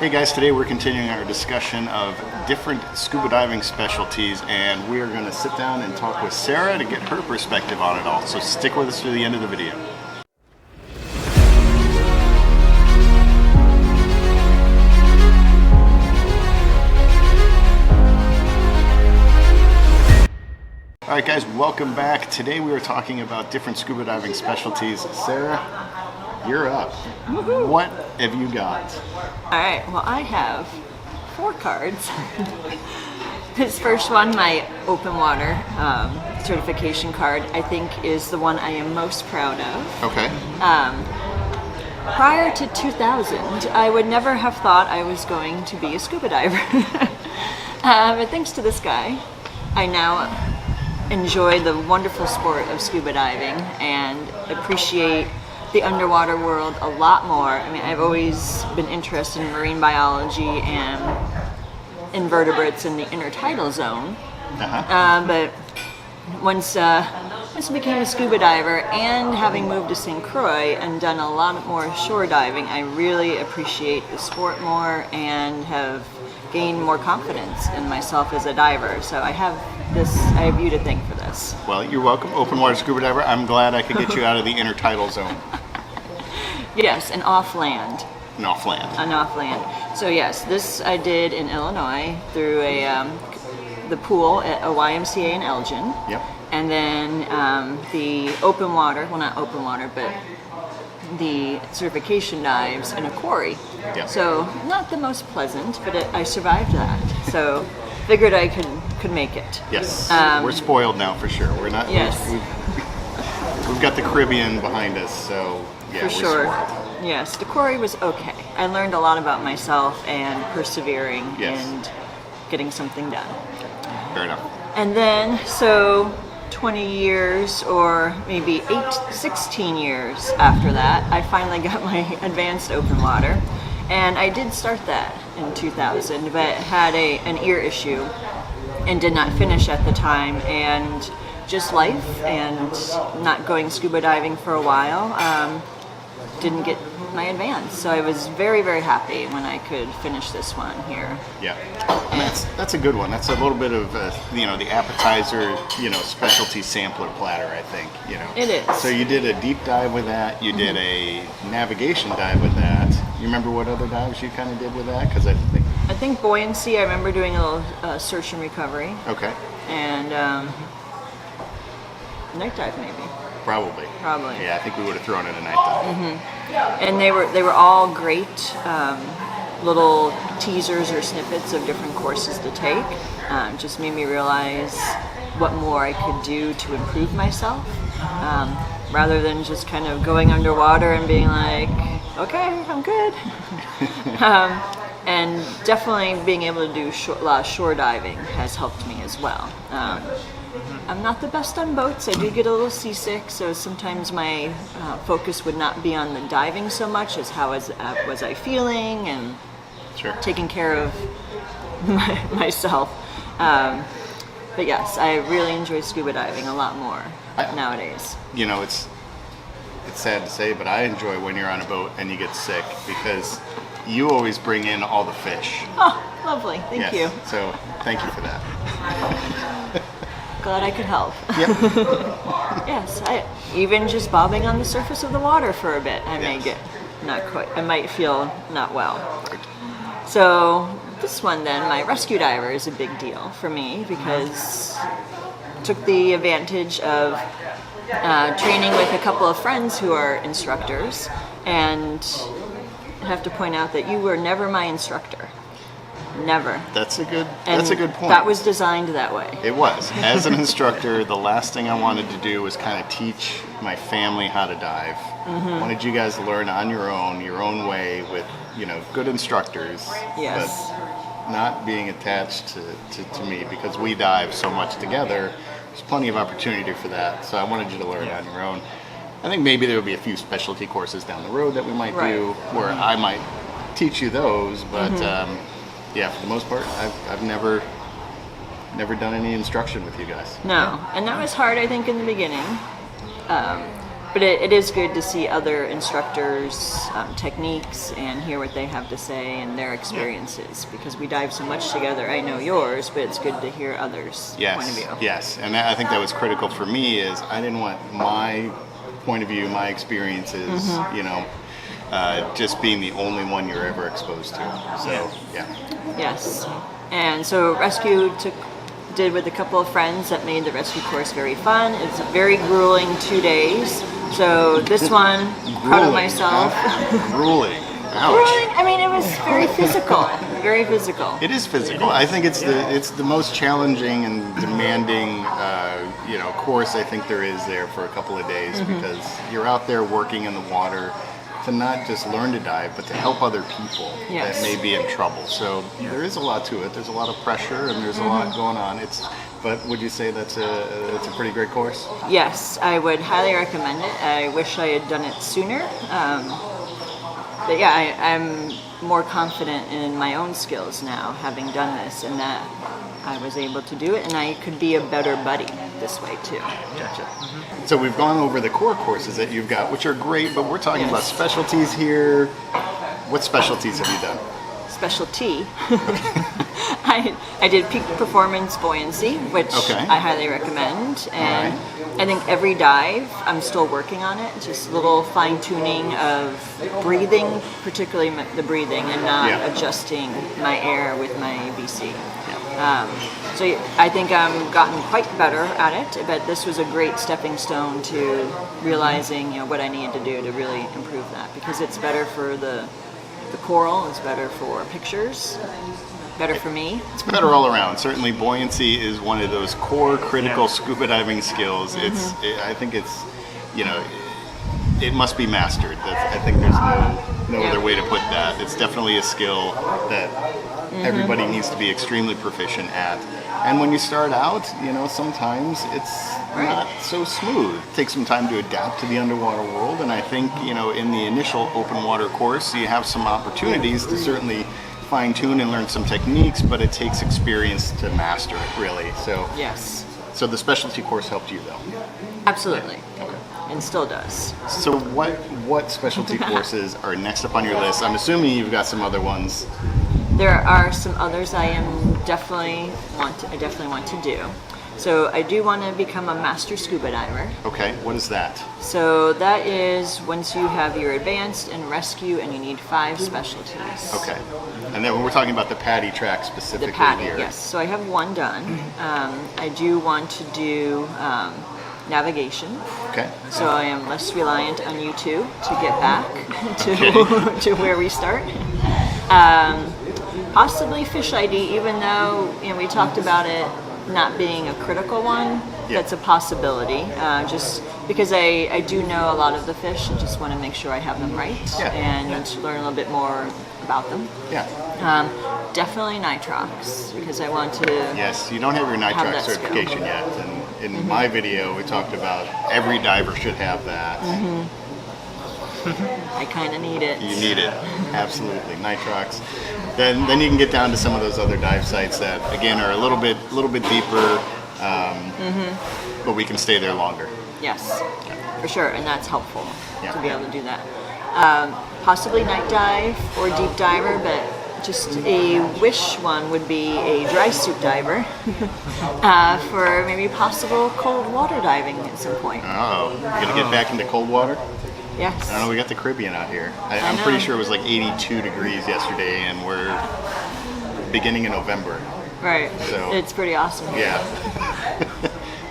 Hey guys, today we're continuing our discussion of different scuba diving specialties, and we are going to sit down and talk with Sara to get her perspective on it all. So stick with us to the end of the video. Alright guys, welcome back. Today we were talking about different scuba diving specialties. Sara, you're up. Woohoo. What have you got? Alright, well I have 4 cards. This first one, my open water certification card, I think is the one I am most proud of. Okay. Prior to 2000, I would never have thought I was going to be a scuba diver. But thanks to this guy, I now enjoy the wonderful sport of scuba diving and appreciate the underwater world a lot more. I mean, I've always been interested in marine biology and invertebrates in the intertidal zone. But once I became a scuba diver and having moved to St. Croix and done a lot more shore diving, I really appreciate the sport more and have gained more confidence in myself as a diver. So I have you to thank for this. Well, you're welcome, open water scuba diver. I'm glad I could get you out of the intertidal zone. Yes, and off-land. And off-land. An off-land. So yes, this I did in Illinois through the pool at a YMCA in Elgin. Yep. And then the open water, well not open water, but the certification dives in a quarry. Yep. So not the most pleasant, but I survived that. So figured I could make it. Yes. We're spoiled now for sure. We're not. Yes. We've got the Caribbean behind us, so yeah, for we're sure. spoiled. Yes, the quarry was okay. I learned a lot about myself and persevering and getting something done. Fair enough. And then, so 20 years or maybe 16 years after that, I finally got my advanced open water. And I did start that in 2000, but had an ear issue and did not finish at the time. And just life and not going scuba diving for a while, didn't get my advance. So I was very, very happy when I could finish this one here. Yeah, and that's a good one. That's a little bit of the appetizer, specialty sampler platter, I think. It is. So you did a deep dive with that. You did a navigation dive with that. You remember what other dives you kind of did with that? Because I think Buoyancy. I remember doing a little search and recovery. Okay. And night dive maybe. Probably. Yeah, I think we would have thrown in a night dive. And they were all great little teasers or snippets of different courses to take. Just made me realize what more I could do to improve myself, rather than just kind of going underwater and being like, okay, I'm good. And definitely being able to do a lot of shore diving has helped me as well. I'm not the best on boats. I do get a little seasick, so sometimes my focus would not be on the diving so much as how was I feeling and taking care of myself. But yes, I really enjoy scuba diving a lot more nowadays. It's sad to say, but I enjoy when you're on a boat and you get sick because you always bring in all the fish. Oh, lovely. Thank you. So thank you for that. Glad I could help. Yep. Yes, even just bobbing on the surface of the water for a bit, I may get not quite. I might feel not well. So this one, then, my rescue diver is a big deal for me because I took the advantage of training with a couple of friends who are instructors, and I have to point out that you were never my instructor. Never. That's a good point. That was designed that way. It was. As an instructor, the last thing I wanted to do was kind of teach my family how to dive. I wanted you guys to learn on your own way with, good instructors. Yes. But not being attached to me because we dive so much together. There's plenty of opportunity for that. So I wanted you to learn on your own. I think maybe there will be a few specialty courses down the road that we might do where I might teach you those, but yeah, for the most part, I've never done any instruction with you guys. No, and that was hard, I think, in the beginning. But it is good to see other instructors' techniques and hear what they have to say and their experiences, because we dive so much together. I know yours, but it's good to hear others' point of view. Yes, and I think that was critical for me. Is I didn't want my point of view, my experiences, just being the only one you're ever exposed to. So Yes, and so rescue did with a couple of friends that made the rescue course very fun. It's a very grueling 2 days. So this one, proud of myself. Gruelling. Ouch. Gruelling. I mean, it was very physical. Very physical. It is physical. I think it's the most challenging and demanding course I think there is there for a couple of days, because you're out there working in the water to not just learn to dive, but to help other people that may be in trouble. So there is a lot to it. There's a lot of pressure and there's a lot going on. But would you say that's a pretty great course? Yes, I would highly recommend it. I wish I had done it sooner. But yeah, I'm more confident in my own skills now, having done this, and that I was able to do it, and I could be a better buddy this way too. Gotcha. So we've gone over the core courses that you've got, which are great, but we're talking about specialties here. What specialties have you done? Specialty. I did peak performance buoyancy, which I highly recommend, and I think every dive I'm still working on it. Just little fine tuning of breathing, particularly the breathing, and not adjusting my air with my BC. So I think I'm gotten quite better at it, but this was a great stepping stone to realizing what I need to do to really improve that, because it's better for the coral, it's better for pictures, better for me. It's better all around. Certainly buoyancy is one of those core critical scuba diving skills. I think it's, it must be mastered. I think there's no other way to put that. It's definitely a skill that everybody needs to be extremely proficient at. And when you start out, sometimes it's not so smooth. It takes some time to adapt to the underwater world, and I think, in the initial open water course, you have some opportunities to certainly fine-tune and learn some techniques, but it takes experience to master it, really. So yes. So the specialty course helped you, though? Absolutely. Okay. And still does. So what specialty courses are next up on your list? I'm assuming you've got some other ones. There are some others I definitely want to do. So I do want to become a master scuba diver. Okay, what is that? So that is once you have your advanced and rescue, and you need 5 specialties. Okay, and then we're talking about the PADI track specifically. The PADI, here. yes. So I have one done. I do want to do navigation. Okay. So I am less reliant on you two to get back to where we start. Possibly fish ID, even though we talked about it not being a critical one. That's a possibility. Just because I do know a lot of the fish, and just want to make sure I have them right and learn a little bit more about them. Yeah. Definitely nitrox, because I want to. Yes, you don't have your nitrox certification yet, and in my video we talked about every diver should have that. I kind of need it. You need it, absolutely. Nitrox. Then you can get down to some of those other dive sites that again are a little bit deeper, but we can stay there longer. Yes, for sure, and that's helpful to be able to do that. Possibly night dive or deep diver, but just a wish one would be a Drysuit diver for maybe possible cold water diving at some point. Oh, you're gonna get back into cold water? Yes. I don't know, we got the Caribbean out here. I'm pretty sure it was like 82 degrees yesterday, and we're beginning in November. Right. So it's pretty awesome. Yeah.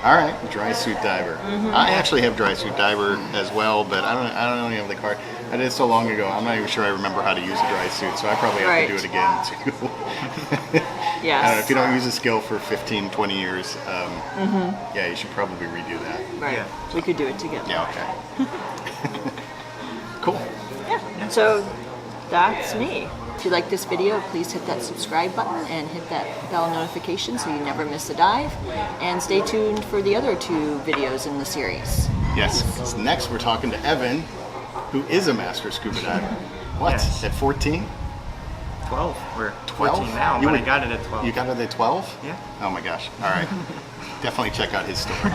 All right, Drysuit diver. I actually have Drysuit diver as well, but I don't have the card. I did it so long ago. I'm not even sure I remember how to use a Drysuit, so I probably have to do it again too. Yes. I don't know, if you don't use a skill for 15, 20 years, yeah, you should probably redo that. Right. Yeah. We could do it together. Yeah. Okay. Cool. Yeah. So that's me. If you like this video, please hit that subscribe button and hit that bell notification so you never miss a dive. And stay tuned for the other 2 videos in the series. Yes. So next we're talking to Evan, who is a master scuba diver. What? Yes. At 14? 12. We're 12 14 now, but I got it at 12. You got it at 12? Yeah. Oh my gosh. All right. Definitely check out his story.